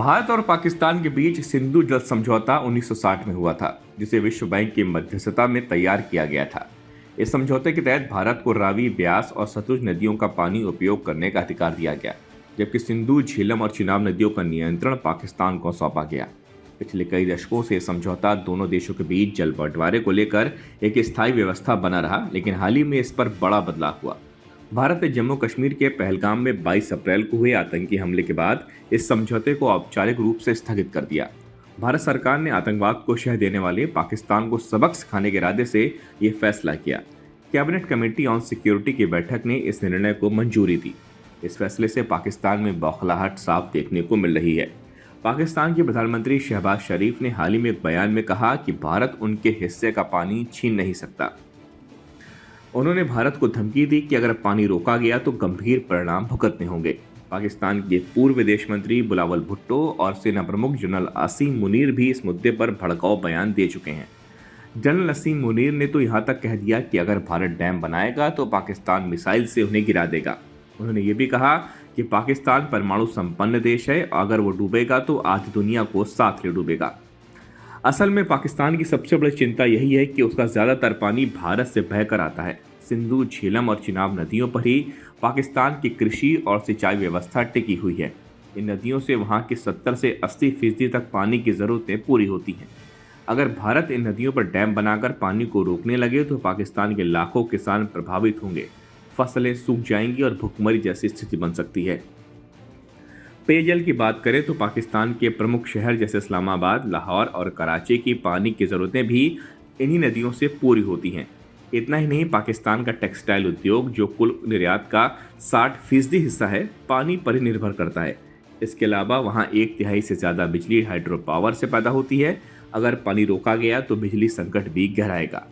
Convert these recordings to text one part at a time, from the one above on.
भारत और पाकिस्तान के बीच सिंधु जल समझौता 1960 में हुआ था, जिसे विश्व बैंक की मध्यस्थता में तैयार किया गया था। इस समझौते के तहत भारत को रावी, ब्यास और सतलुज नदियों का पानी उपयोग करने का अधिकार दिया गया, जबकि सिंधु, झेलम और चिनाब नदियों का नियंत्रण पाकिस्तान को सौंपा गया। पिछले कई दशकों से समझौता दोनों देशों के बीच जल बंटवारे को लेकर एक स्थायी व्यवस्था बना रहा, लेकिन हाल ही में इस पर बड़ा बदलाव हुआ। भारत ने जम्मू कश्मीर के पहलगाम में 22 अप्रैल को हुए आतंकी हमले के बाद इस समझौते को औपचारिक रूप से स्थगित कर दिया। भारत सरकार ने आतंकवाद को शह देने वाले पाकिस्तान को सबक सिखाने के इरादे से ये फैसला किया। कैबिनेट कमेटी ऑन सिक्योरिटी की बैठक ने इस निर्णय को मंजूरी दी। इस फैसले से पाकिस्तान में बौखलाहट साफ देखने को मिल रही है। पाकिस्तान के प्रधानमंत्री शहबाज शरीफ ने हाल ही में एक बयान में कहा कि भारत उनके हिस्से का पानी छीन नहीं सकता। उन्होंने भारत को धमकी दी कि अगर पानी रोका गया तो गंभीर परिणाम भुगतने होंगे। पाकिस्तान के पूर्व विदेश मंत्री बिलावल भुट्टो और सेना प्रमुख जनरल असीम मुनीर भी इस मुद्दे पर भड़काऊ बयान दे चुके हैं। जनरल असीम मुनीर ने तो यहाँ तक कह दिया कि अगर भारत डैम बनाएगा तो पाकिस्तान मिसाइल से उन्हें गिरा देगा। उन्होंने ये भी कहा कि पाकिस्तान परमाणु संपन्न देश है, अगर वो डूबेगा तो आधी दुनिया को साथ ले डूबेगा। असल में पाकिस्तान की सबसे बड़ी चिंता यही है कि उसका ज़्यादातर पानी भारत से बहकर आता है। सिंधु, झेलम और चिनाब नदियों पर ही पाकिस्तान की कृषि और सिंचाई व्यवस्था टिकी हुई है। इन नदियों से वहाँ की 70 से 80% तक पानी की ज़रूरतें पूरी होती हैं। अगर भारत इन नदियों पर डैम बनाकर पानी को रोकने लगे तो पाकिस्तान के लाखों किसान प्रभावित होंगे, फसलें सूख जाएंगी और भुखमरी जैसी स्थिति बन सकती है। पेयजल की बात करें तो पाकिस्तान के प्रमुख शहर जैसे इस्लामाबाद, लाहौर और कराची की पानी की ज़रूरतें भी इन्हीं नदियों से पूरी होती हैं। इतना ही नहीं, पाकिस्तान का टेक्सटाइल उद्योग, जो कुल निर्यात का 60% हिस्सा है, पानी पर ही निर्भर करता है। इसके अलावा वहाँ 1/3 से ज़्यादा बिजली हाइड्रो पावर से पैदा होती है। अगर पानी रोका गया तो बिजली संकट भी गहराएगा।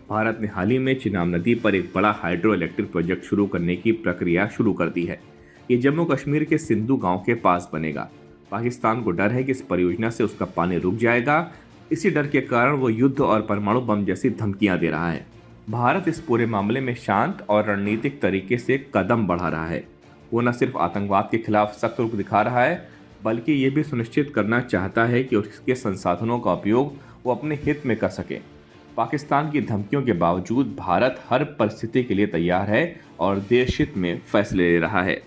भारत ने हाल ही में चिनाब नदी पर एक बड़ा हाइड्रो इलेक्ट्रिक प्रोजेक्ट शुरू करने की प्रक्रिया शुरू कर दी है। ये जम्मू कश्मीर के सिंधु गांव के पास बनेगा। पाकिस्तान को डर है कि इस परियोजना से उसका पानी रुक जाएगा। इसी डर के कारण वो युद्ध और परमाणु बम जैसी धमकियां दे रहा है। भारत इस पूरे मामले में शांत और रणनीतिक तरीके से कदम बढ़ा रहा है। वो न सिर्फ आतंकवाद के खिलाफ सख्त रुख दिखा रहा है, बल्कि ये भी सुनिश्चित करना चाहता है कि उसके संसाधनों का उपयोग वो अपने हित में कर सके। पाकिस्तान की धमकियों के बावजूद भारत हर परिस्थिति के लिए तैयार है और देश हित में फैसले ले रहा है।